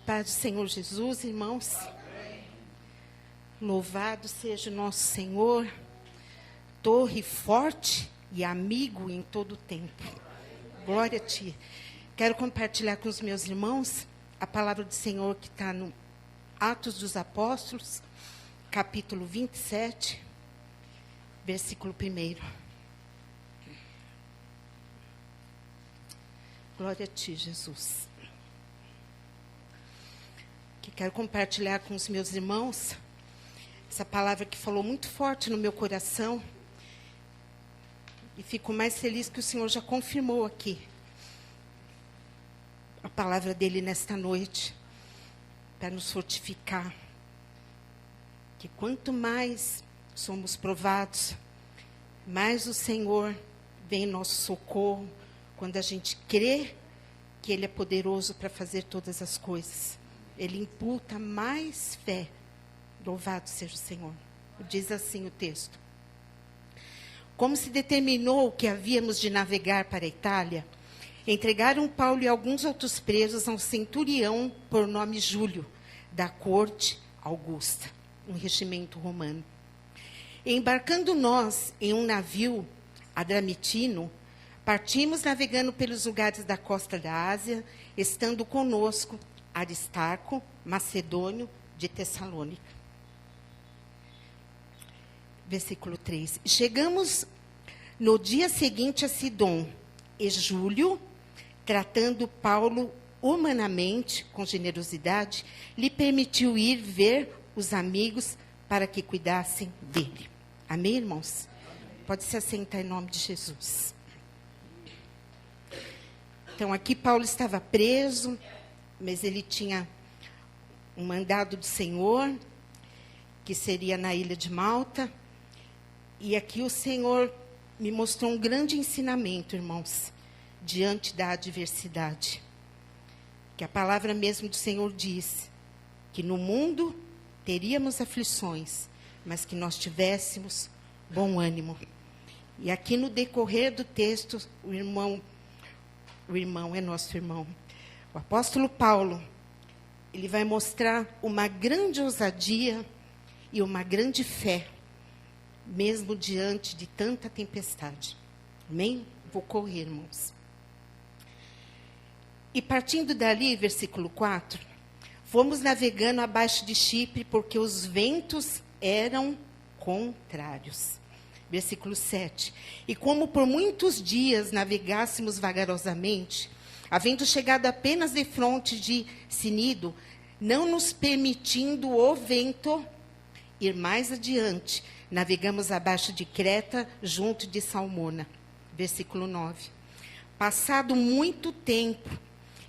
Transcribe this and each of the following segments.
paz do Senhor Jesus, irmãos. Amém. Louvado seja o nosso Senhor, torre forte e amigo em todo o tempo. Glória a Ti. Quero compartilhar com os meus irmãos a palavra do Senhor que está no Atos dos Apóstolos, capítulo 27, versículo 1. Glória a Ti, Jesus. Que quero compartilhar com os meus irmãos essa palavra que falou muito forte no meu coração. E fico mais feliz que o Senhor já confirmou aqui a palavra dele nesta noite, para nos fortificar. Que quanto mais somos provados, mais o Senhor vem em nosso socorro, quando a gente crê que Ele é poderoso para fazer todas as coisas. Ele imputa mais fé. Louvado seja o Senhor. Diz assim o texto. Como se determinou que havíamos de navegar para a Itália, entregaram Paulo e alguns outros presos a um centurião por nome Júlio, da corte Augusta, um regimento romano. Embarcando nós em um navio adramitino, partimos navegando pelos lugares da costa da Ásia, estando conosco Aristarco, macedônio, de Tessalônica. Versículo 3. Chegamos no dia seguinte a Sidom, e Júlio, tratando Paulo humanamente, com generosidade, lhe permitiu ir ver os amigos para que cuidassem dele. Amém, irmãos? Pode se assentar em nome de Jesus. Então, aqui Paulo estava preso, mas ele tinha um mandado do Senhor, que seria na ilha de Malta. E aqui o Senhor me mostrou um grande ensinamento, irmãos, diante da adversidade. Que a palavra mesmo do Senhor diz que no mundo teríamos aflições, mas que nós tivéssemos bom ânimo. E aqui no decorrer do texto, o irmão é nosso irmão, o apóstolo Paulo, ele vai mostrar uma grande ousadia e uma grande fé, mesmo diante de tanta tempestade. Amém? Vou correr, irmãos. E partindo dali, versículo 4, fomos navegando abaixo de Chipre, porque os ventos eram contrários. Versículo 7. E como por muitos dias navegássemos vagarosamente, havendo chegado apenas de fronte de Cnido, não nos permitindo o vento ir mais adiante, navegamos abaixo de Creta, junto de Salmona. Versículo 9. Passado muito tempo,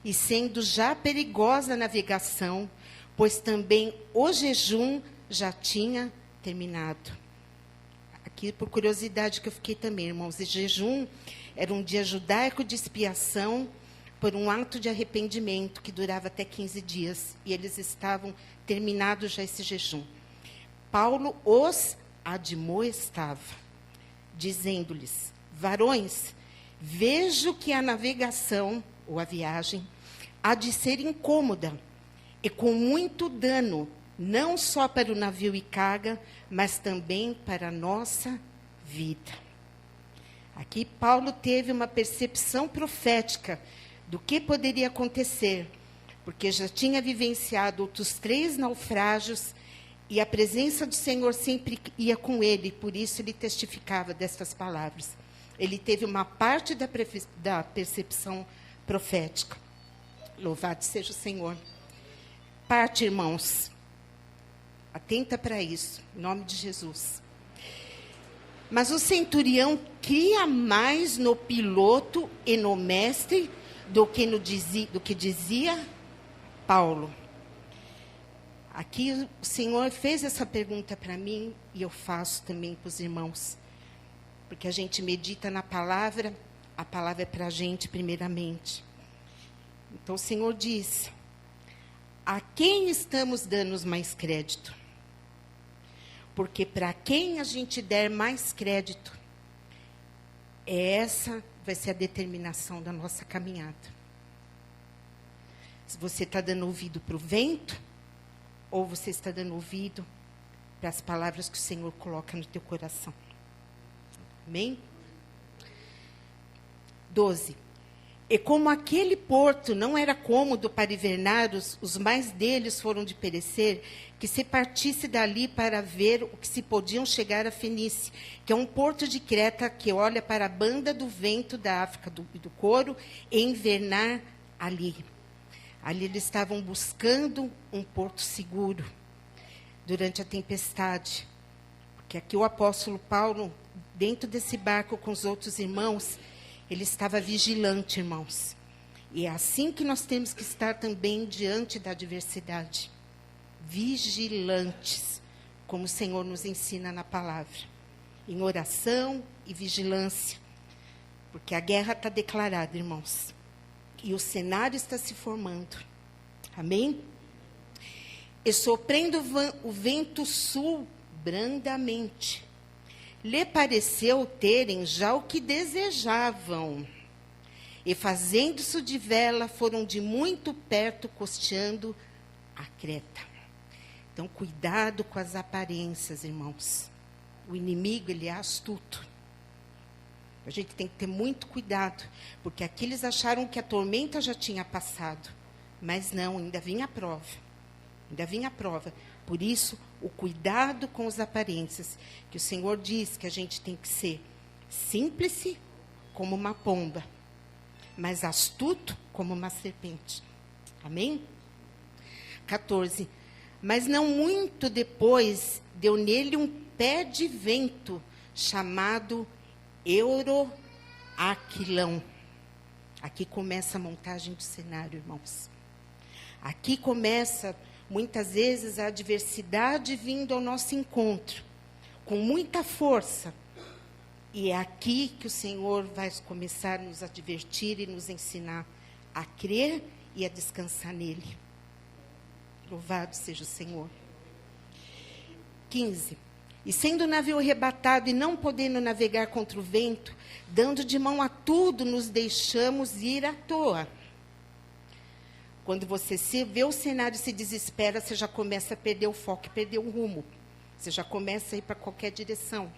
e sendo já perigosa a navegação, pois também o jejum já tinha terminado. Aqui, por curiosidade que eu fiquei também, irmãos, e jejum era um dia judaico de expiação por um ato de arrependimento que durava até 15 dias. E eles estavam terminados já esse jejum. Paulo os admoestava, dizendo-lhes: varões, vejo que a navegação, ou a viagem, há de ser incômoda e com muito dano, não só para o navio e carga, mas também para a nossa vida. Aqui Paulo teve uma percepção profética do que poderia acontecer, porque já tinha vivenciado outros 3 naufrágios e a presença do Senhor sempre ia com ele, por isso ele testificava destas palavras. Ele teve uma parte da percepção profética. Louvado seja o Senhor. Parte, irmãos. Atenta para isso, em nome de Jesus. Mas o centurião cria mais no piloto e no mestre do que dizia Paulo. Aqui o Senhor fez essa pergunta para mim e eu faço também para os irmãos. Porque a gente medita na palavra, a palavra é para a gente primeiramente. Então o Senhor diz: a quem estamos dando mais crédito? Porque para quem a gente der mais crédito, essa vai ser a determinação da nossa caminhada. Se você está dando ouvido para o vento, ou você está dando ouvido para as palavras que o Senhor coloca no teu coração. Amém? 12. E como aquele porto não era cômodo para hivernar, os mais deles foram de perecer, que se partisse dali para ver o que se podiam chegar a Fenícia, que é um porto de Creta que olha para a banda do vento da África e do Coro, e invernar ali. Ali eles estavam buscando um porto seguro durante a tempestade. Porque aqui o apóstolo Paulo, dentro desse barco com os outros irmãos, ele estava vigilante, irmãos. E é assim que nós temos que estar também diante da adversidade. Vigilantes, como o Senhor nos ensina na palavra. Em oração e vigilância. Porque a guerra está declarada, irmãos. E o cenário está se formando. Amém? E soprando o vento sul brandamente, lhe pareceu terem já o que desejavam. E fazendo-se de vela, foram de muito perto costeando a Creta. Então, cuidado com as aparências, irmãos. O inimigo, ele é astuto. A gente tem que ter muito cuidado, porque aqui eles acharam que a tormenta já tinha passado. Mas não, ainda vinha a prova. Ainda vinha a prova. Por isso, o cuidado com as aparências, que o Senhor diz que a gente tem que ser simples como uma pomba, mas astuto como uma serpente. Amém? 14. Mas não muito depois, deu nele um pé de vento, chamado Euroaquilão. Aqui começa a montagem do cenário, irmãos. Aqui começa, muitas vezes, a adversidade vindo ao nosso encontro, com muita força. E é aqui que o Senhor vai começar a nos advertir e nos ensinar a crer e a descansar nele. Louvado seja o Senhor. 15. E sendo o navio arrebatado e não podendo navegar contra o vento, dando de mão a tudo, nos deixamos ir à toa. Quando você vê o cenário e se desespera, você já começa a perder o foco, perder o rumo. Você já começa a ir para qualquer direção.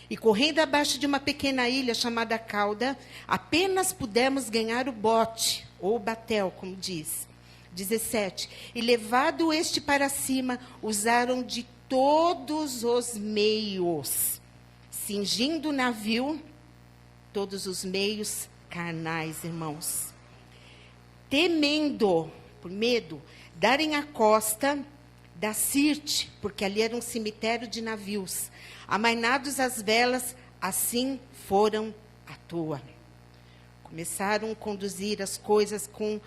E correndo abaixo de uma pequena ilha chamada Cauda, apenas pudemos ganhar o bote, ou batel, como diz. 17. E levado este para cima, usaram de todos os meios, cingindo o navio, todos os meios carnais, irmãos. Temendo, por medo, darem a costa da Sirte, porque ali era um cemitério de navios. Amainados as velas, assim foram à toa. Começaram a conduzir as coisas com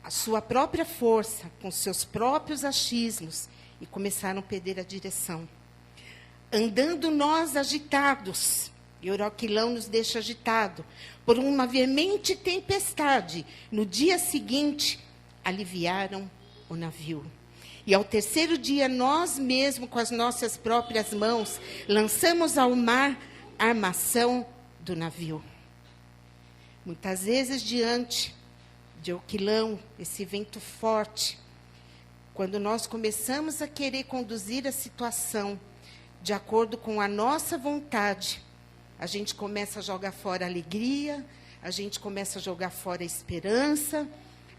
a sua própria força, com seus próprios achismos, e começaram a perder a direção. Andando nós agitados, e Euroaquilão nos deixa agitado, por uma veemente tempestade, no dia seguinte, aliviaram o navio. E ao terceiro dia, nós mesmos, com as nossas próprias mãos, lançamos ao mar a armação do navio. Muitas vezes, diante de Euroaquilão, esse vento forte, quando nós começamos a querer conduzir a situação de acordo com a nossa vontade, a gente começa a jogar fora a alegria, a gente começa a jogar fora a esperança,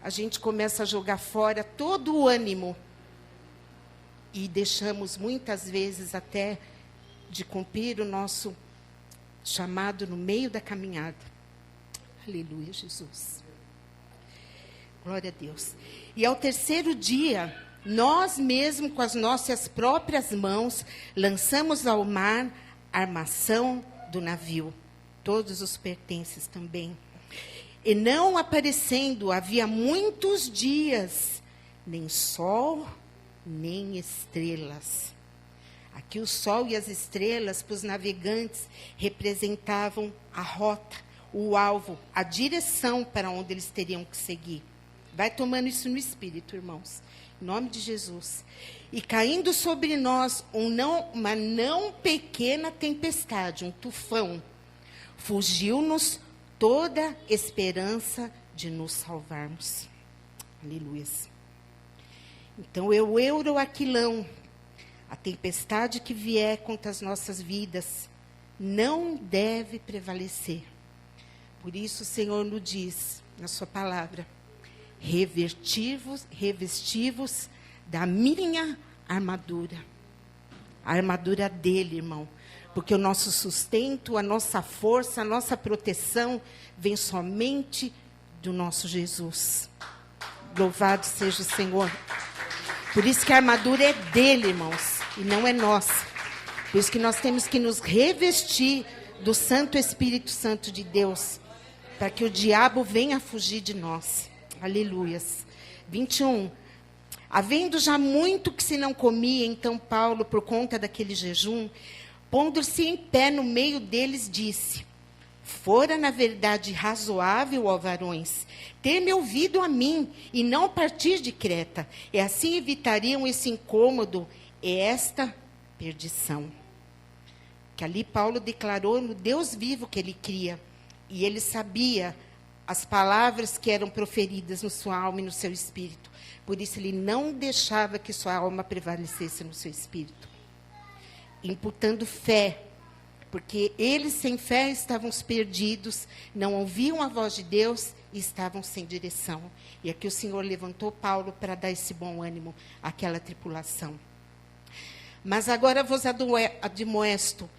a gente começa a jogar fora todo o ânimo. E deixamos, muitas vezes, até de cumprir o nosso chamado no meio da caminhada. Aleluia, Jesus. Glória a Deus. E ao terceiro dia, nós mesmos, com as nossas próprias mãos, lançamos ao mar a armação do navio, todos os pertences também. E não aparecendo, havia muitos dias, nem sol, nem estrelas. Aqui o sol e as estrelas, para os navegantes, representavam a rota, o alvo, a direção para onde eles teriam que seguir. Vai tomando isso no espírito, irmãos. Em nome de Jesus. E caindo sobre nós uma não pequena tempestade, um tufão, fugiu-nos toda esperança de nos salvarmos. Aleluias. Então, eu euro aquilão, a tempestade que vier contra as nossas vidas, não deve prevalecer. Por isso o Senhor nos diz, na sua palavra, revestivos da minha armadura. A armadura dele, irmão. Porque o nosso sustento, a nossa força, a nossa proteção vem somente do nosso Jesus. Louvado seja o Senhor. Por isso que a armadura é dele, irmãos, e não é nossa. Por isso que nós temos que nos revestir do Santo Espírito Santo de Deus, para que o diabo venha fugir de nós. Aleluias. 21. Havendo já muito que se não comia, então Paulo, por conta daquele jejum, pondo-se em pé no meio deles, disse: fora, na verdade, razoável, ó varões, ter-me ouvido a mim, e não partir de Creta, e assim evitariam esse incômodo e esta perdição. Que ali Paulo declarou no Deus vivo que ele cria, e ele sabia as palavras que eram proferidas na sua alma e no seu espírito. Por isso ele não deixava que sua alma prevalecesse no seu espírito. Imputando fé, porque eles sem fé estavam perdidos, não ouviam a voz de Deus e estavam sem direção. E aqui o Senhor levantou Paulo para dar esse bom ânimo àquela tripulação. Mas agora vos admoesto,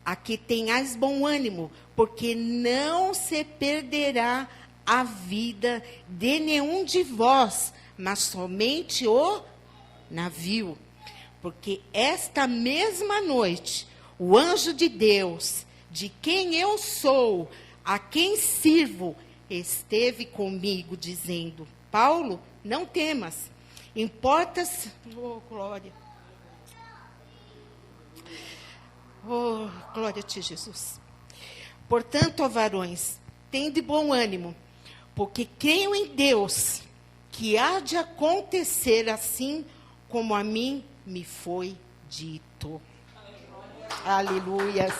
a que tenhais bom ânimo, porque não se perderá a vida de nenhum de vós, mas somente o navio. Porque esta mesma noite, o anjo de Deus, de quem eu sou, a quem sirvo, esteve comigo, dizendo: Paulo, não temas, importas... Oh, glória! Oh, glória a ti, Jesus. Portanto, ó varões, tende bom ânimo, porque creio em Deus, que há de acontecer assim como a mim me foi dito. Aleluias.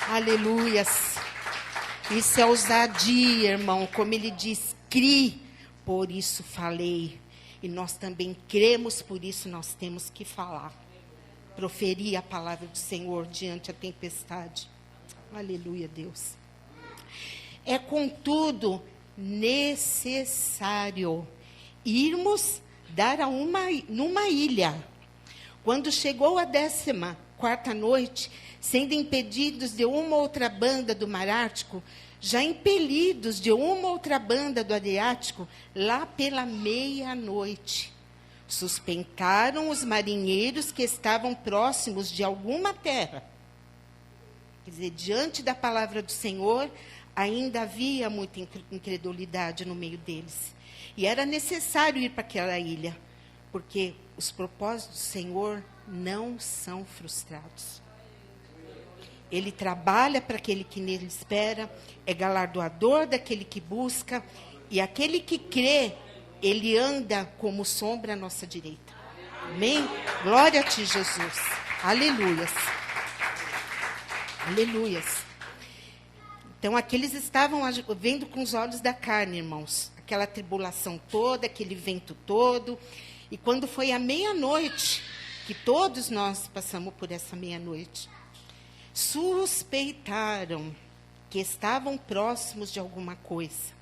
Aleluias. Isso é ousadia, irmão. Como ele diz, crie, por isso falei. E nós também cremos, por isso nós temos que falar. Proferir a palavra do Senhor diante da tempestade. Aleluia, Deus. É, contudo, necessário irmos dar numa ilha. Quando chegou a 14ª noite, sendo impedidos de uma outra banda do mar Ártico, já impelidos de uma outra banda do Adriático, lá pela meia-noite, suspeitaram os marinheiros que estavam próximos de alguma terra. Quer dizer, diante da palavra do Senhor, ainda havia muita incredulidade no meio deles. E era necessário ir para aquela ilha, porque os propósitos do Senhor não são frustrados. Ele trabalha para aquele que nele espera, é galardoador daquele que busca, e aquele que crê, ele anda como sombra à nossa direita. Amém? Glória a ti, Jesus. Aleluias. Aleluias. Então, aqueles estavam vendo com os olhos da carne, irmãos. Aquela tribulação toda, aquele vento todo. E quando foi a meia-noite, que todos nós passamos por essa meia-noite, suspeitaram que estavam próximos de alguma coisa.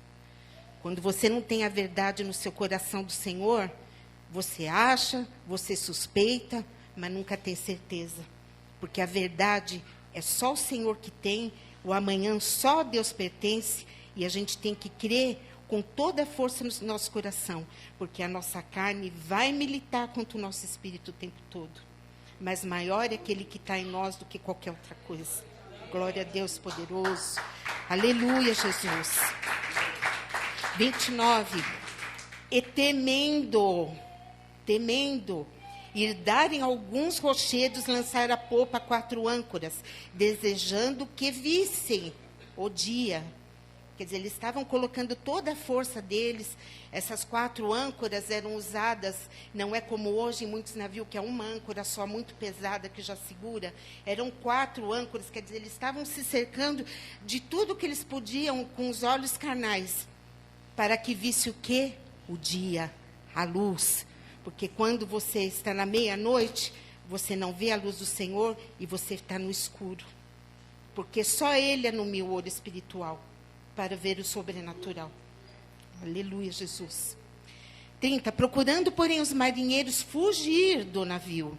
Quando você não tem a verdade no seu coração do Senhor, você acha, você suspeita, mas nunca tem certeza. Porque a verdade é só o Senhor que tem, o amanhã só a Deus pertence, e a gente tem que crer com toda a força no nosso coração, porque a nossa carne vai militar contra o nosso espírito o tempo todo. Mas maior é aquele que está em nós do que qualquer outra coisa. Glória a Deus poderoso. Aleluia, Jesus. 29. E temendo, ir darem alguns rochedos, lançar a popa 4 âncoras, desejando que vissem o dia. Quer dizer, eles estavam colocando toda a força deles. Essas 4 âncoras eram usadas, não é como hoje em muitos navios, que é uma âncora só, muito pesada, que já segura. Eram 4 âncoras, quer dizer, eles estavam se cercando de tudo que eles podiam com os olhos carnais, para que visse o quê? o dia, a luz. Porque quando você está na meia-noite, você não vê a luz do Senhor e você está no escuro. Porque só Ele anuncia o olho espiritual para ver o sobrenatural. Aleluia, Jesus. 30. Procurando, porém, os marinheiros fugir do navio.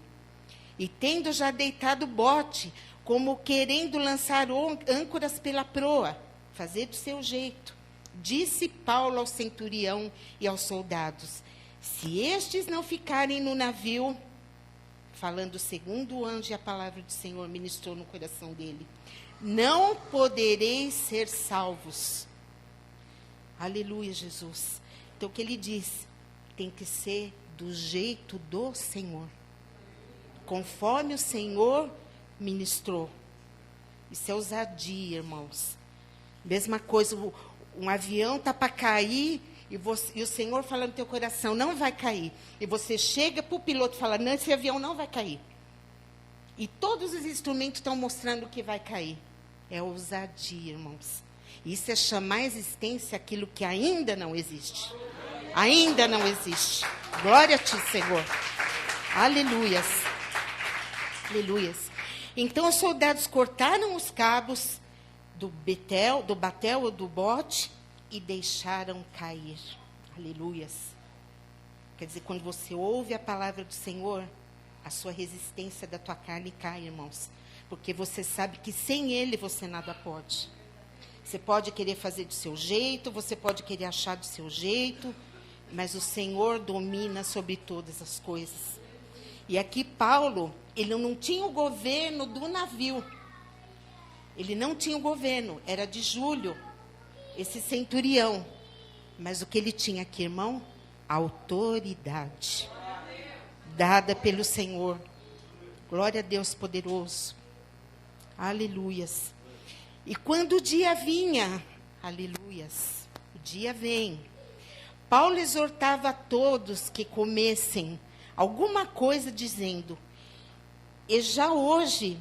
E tendo já deitado o bote, como querendo lançar âncoras pela proa, fazer do seu jeito. Disse Paulo ao centurião e aos soldados: se estes não ficarem no navio, falando segundo o anjo e a palavra do Senhor ministrou no coração dele, não podereis ser salvos. Aleluia, Jesus. Então, o que ele diz? Tem que ser do jeito do Senhor. Conforme o Senhor ministrou. Isso é ousadia, irmãos. Mesma coisa, um avião está para cair e o Senhor fala no teu coração, não vai cair. E você chega para o piloto e fala, não, esse avião não vai cair. E todos os instrumentos estão mostrando que vai cair. É ousadia, irmãos. Isso é chamar a existência aquilo que ainda não existe. Ainda não existe. Glória a ti, Senhor. Aleluias. Aleluias. Então os soldados cortaram os cabos do batel ou do bote e deixaram cair. Aleluias. Quer dizer, quando você ouve a palavra do Senhor, a sua resistência da tua carne cai, irmãos. Porque você sabe que sem Ele você nada pode. Você pode querer fazer do seu jeito, você pode querer achar do seu jeito, mas o Senhor domina sobre todas as coisas. E aqui Paulo, ele não tinha o governo do navio. Ele não tinha o governo, era de Júlio, esse centurião. Mas o que ele tinha aqui, irmão? Autoridade. Dada pelo Senhor. Glória a Deus poderoso. Aleluias. E quando o dia vinha, aleluias, o dia vem, Paulo exortava a todos que comessem alguma coisa, dizendo, e já hoje,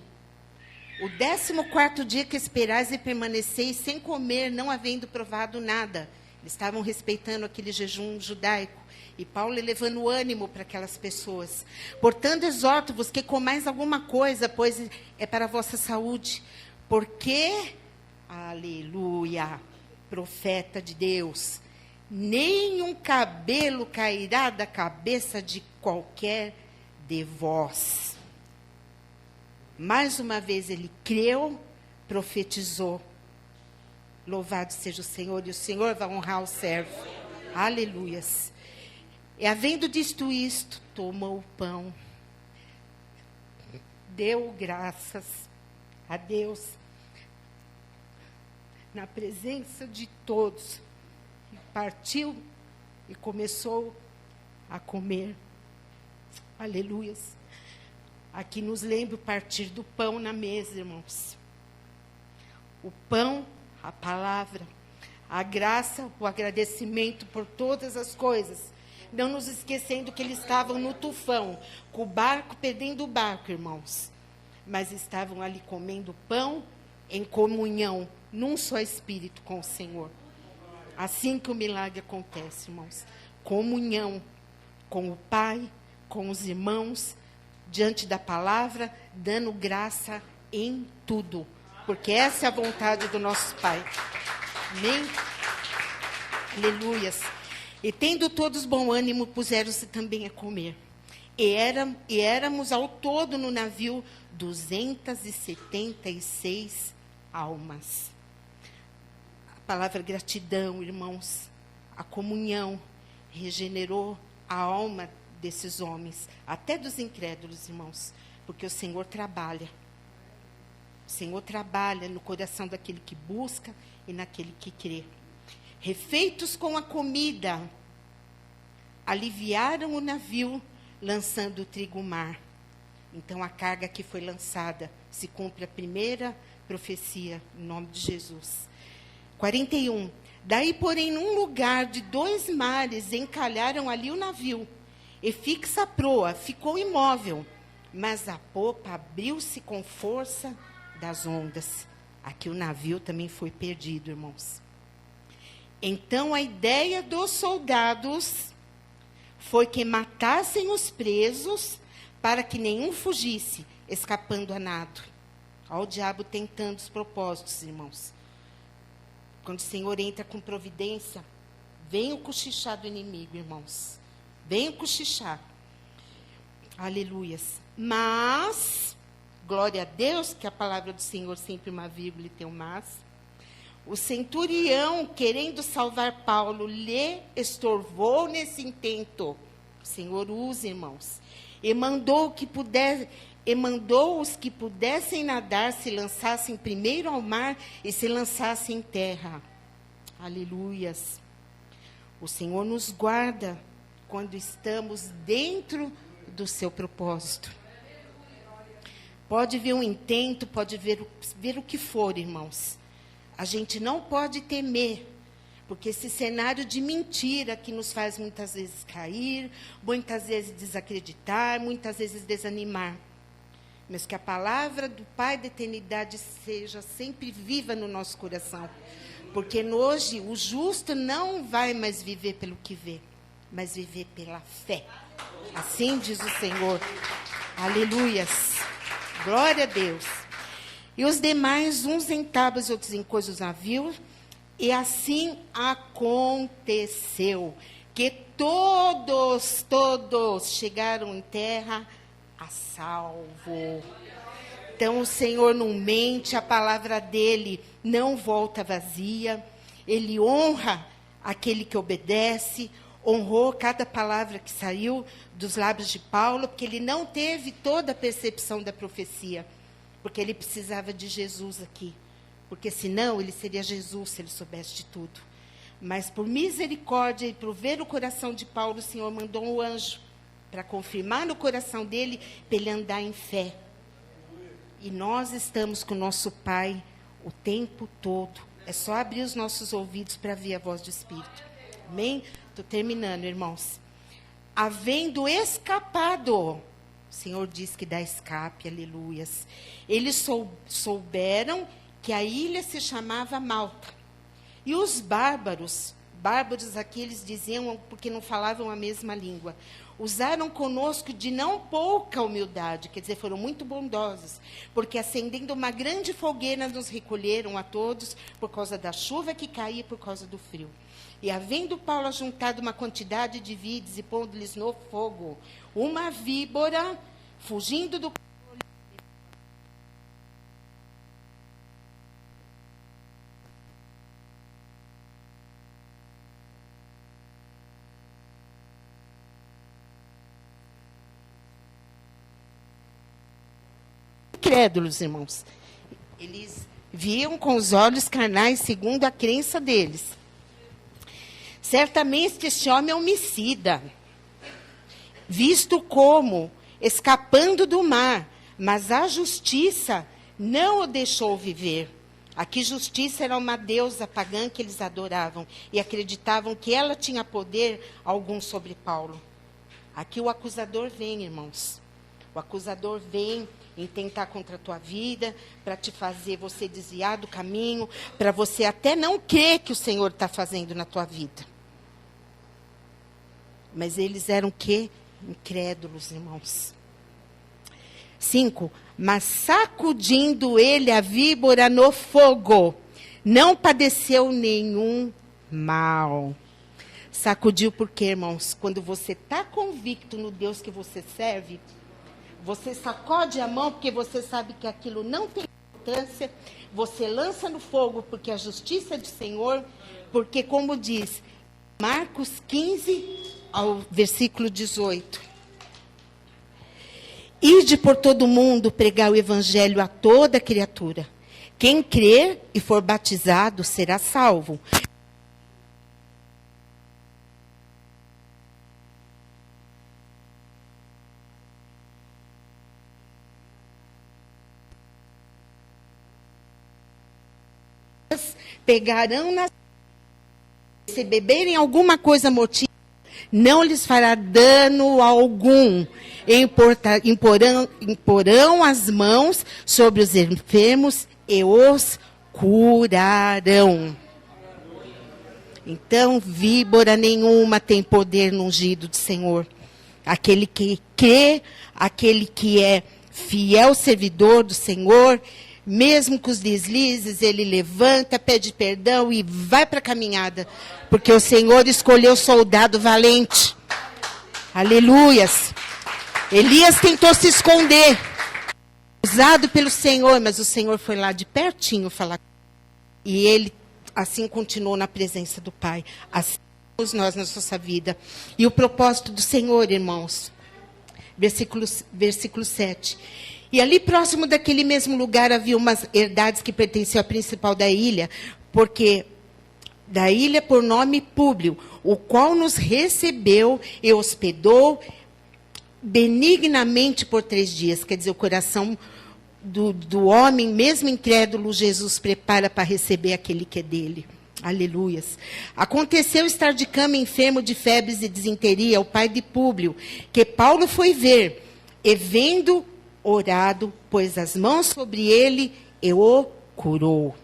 o 14º dia que esperais e permaneceis sem comer, não havendo provado nada. Eles estavam respeitando aquele jejum judaico. E Paulo levando ânimo para aquelas pessoas. Portanto, exorto-vos que comais alguma coisa, pois é para a vossa saúde. Porque, aleluia, profeta de Deus, nenhum cabelo cairá da cabeça de qualquer de vós. Mais uma vez ele creu, profetizou. Louvado seja o Senhor, e o Senhor vai honrar o servo. Aleluias. E havendo dito isto, tomou o pão, deu graças a Deus, na presença de todos, e partiu e começou a comer. Aleluias. Aqui nos lembra o partir do pão na mesa, irmãos. O pão, a palavra, a graça, o agradecimento por todas as coisas. Não nos esquecendo que eles estavam no tufão, com o barco, perdendo o barco, irmãos. Mas estavam ali comendo pão em comunhão, num só espírito com o Senhor. Assim que o milagre acontece, irmãos. Comunhão com o Pai, com os irmãos, diante da palavra, dando graça em tudo. Porque essa é a vontade do nosso Pai. Amém? Aleluias. E tendo todos bom ânimo, puseram-se também a comer. E éramos ao todo no navio 276 almas. A palavra gratidão, irmãos, a comunhão regenerou a alma desses homens, até dos incrédulos, irmãos, porque o Senhor trabalha. O Senhor trabalha no coração daquele que busca e naquele que crê. Refeitos com a comida, aliviaram o navio, lançando o trigo ao mar. Então, a carga que foi lançada, se cumpre a primeira profecia, em nome de Jesus. 41. Daí, porém, num lugar de 2 mares, encalharam ali o navio, e fixa a proa, ficou imóvel, mas a popa abriu-se com força das ondas. Aqui o navio também foi perdido, irmãos. Então a ideia dos soldados foi que matassem os presos para que nenhum fugisse, escapando a nado. Olha o diabo tentando os propósitos, irmãos. Quando o Senhor entra com providência, vem o cochichar do inimigo, irmãos. Vem o cochichar. Aleluias. Mas, glória a Deus, que a palavra do Senhor sempre uma vírgula e tem um mas. O centurião, querendo salvar Paulo, lhe estorvou nesse intento. O Senhor usa, irmãos. E mandou os que pudessem nadar se lançassem primeiro ao mar e se lançassem em terra. Aleluias. O Senhor nos guarda quando estamos dentro do seu propósito. Pode vir um intento, pode ver o que for, irmãos. A gente não pode temer, porque esse cenário de mentira que nos faz muitas vezes cair, muitas vezes desacreditar, muitas vezes desanimar. Mas que a palavra do Pai da eternidade seja sempre viva no nosso coração. Porque hoje o justo não vai mais viver pelo que vê, mas viver pela fé. Assim diz o Senhor. Aleluias. Glória a Deus. E os demais, uns em tábuas e outros em coisas navios. E assim aconteceu, que todos chegaram em terra a salvo. Então o Senhor não mente, a palavra dele não volta vazia. Ele honra aquele que obedece, honrou cada palavra que saiu dos lábios de Paulo, porque ele não teve toda a percepção da profecia, porque ele precisava de Jesus aqui. Porque senão ele seria Jesus se ele soubesse de tudo. Mas por misericórdia e por ver o coração de Paulo, o Senhor mandou um anjo para confirmar no coração dele, para ele andar em fé. E nós estamos com o nosso Pai o tempo todo. É só abrir os nossos ouvidos para ouvir a voz do Espírito. Amém? Estou terminando, irmãos. Havendo escapado, o Senhor diz que dá escape, aleluias. Eles souberam que a ilha se chamava Malta. E os bárbaros aqui eles diziam, porque não falavam a mesma língua, usaram conosco de não pouca humildade, quer dizer, foram muito bondosos, porque acendendo uma grande fogueira nos recolheram a todos, por causa da chuva que caía e por causa do frio. E havendo Paulo ajuntado uma quantidade de vides e pondo-lhes no fogo, uma víbora, fugindo do incrédulos, irmãos. Eles viam com os olhos carnais segundo a crença deles. Certamente este homem é homicida, visto como escapando do mar, mas a justiça não o deixou viver. Aqui justiça era uma deusa pagã que eles adoravam e acreditavam que ela tinha poder algum sobre Paulo. Aqui o acusador vem, irmãos. O acusador vem intentar contra a tua vida, para te fazer você desviar do caminho, para você até não crer que o Senhor está fazendo na tua vida. Mas eles eram o quê? Incrédulos, irmãos. 5. Mas sacudindo ele a víbora no fogo, não padeceu nenhum mal. Sacudiu por quê, irmãos? Quando você está convicto no Deus que você serve, você sacode a mão porque você sabe que aquilo não tem importância. Você lança no fogo porque a justiça é do Senhor. Porque, como diz Marcos 15, ao versículo 18. Ide por todo mundo pregar o evangelho a toda criatura. Quem crer e for batizado será salvo. Pegarão nas... Se beberem alguma coisa mortífera, não lhes fará dano algum. Imporão as mãos sobre os enfermos e os curarão. Então, víbora nenhuma tem poder no ungido do Senhor. Aquele que crê, aquele que é fiel servidor do Senhor, mesmo com os deslizes, ele levanta, pede perdão e vai para a caminhada. Porque o Senhor escolheu soldado valente. Aleluias. Elias tentou se esconder, usado pelo Senhor, mas o Senhor foi lá de pertinho falar. E ele assim continuou na presença do Pai. Assim somos nós na nossa vida. E o propósito do Senhor, irmãos. Versículo 7. E ali próximo daquele mesmo lugar havia umas herdades que pertenciam à principal da ilha, porque da ilha por nome Públio, o qual nos recebeu e hospedou benignamente por 3 dias. Quer dizer, o coração do homem, mesmo incrédulo, Jesus prepara para receber aquele que é dele. Aleluias. Aconteceu estar de cama enfermo de febres e disenteria, o pai de Públio, que Paulo foi ver, e vendo, orado, pôs as mãos sobre ele e o curou.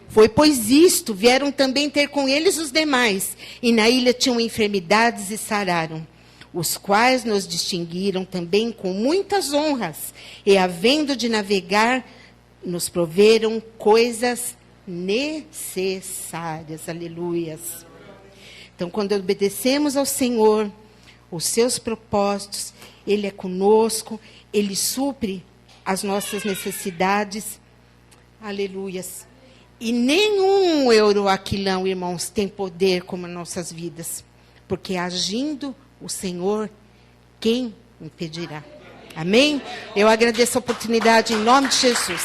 Foi, pois, isto, vieram também ter com eles os demais, e na ilha tinham enfermidades e sararam, os quais nos distinguiram também com muitas honras, e havendo de navegar, nos proveram coisas necessárias. Aleluias. Então, quando obedecemos ao Senhor, os seus propósitos, Ele é conosco, Ele supre as nossas necessidades. Aleluias. E nenhum euroaquilão, irmãos, tem poder como nossas vidas. Porque agindo o Senhor, quem impedirá? Amém? Eu agradeço a oportunidade em nome de Jesus.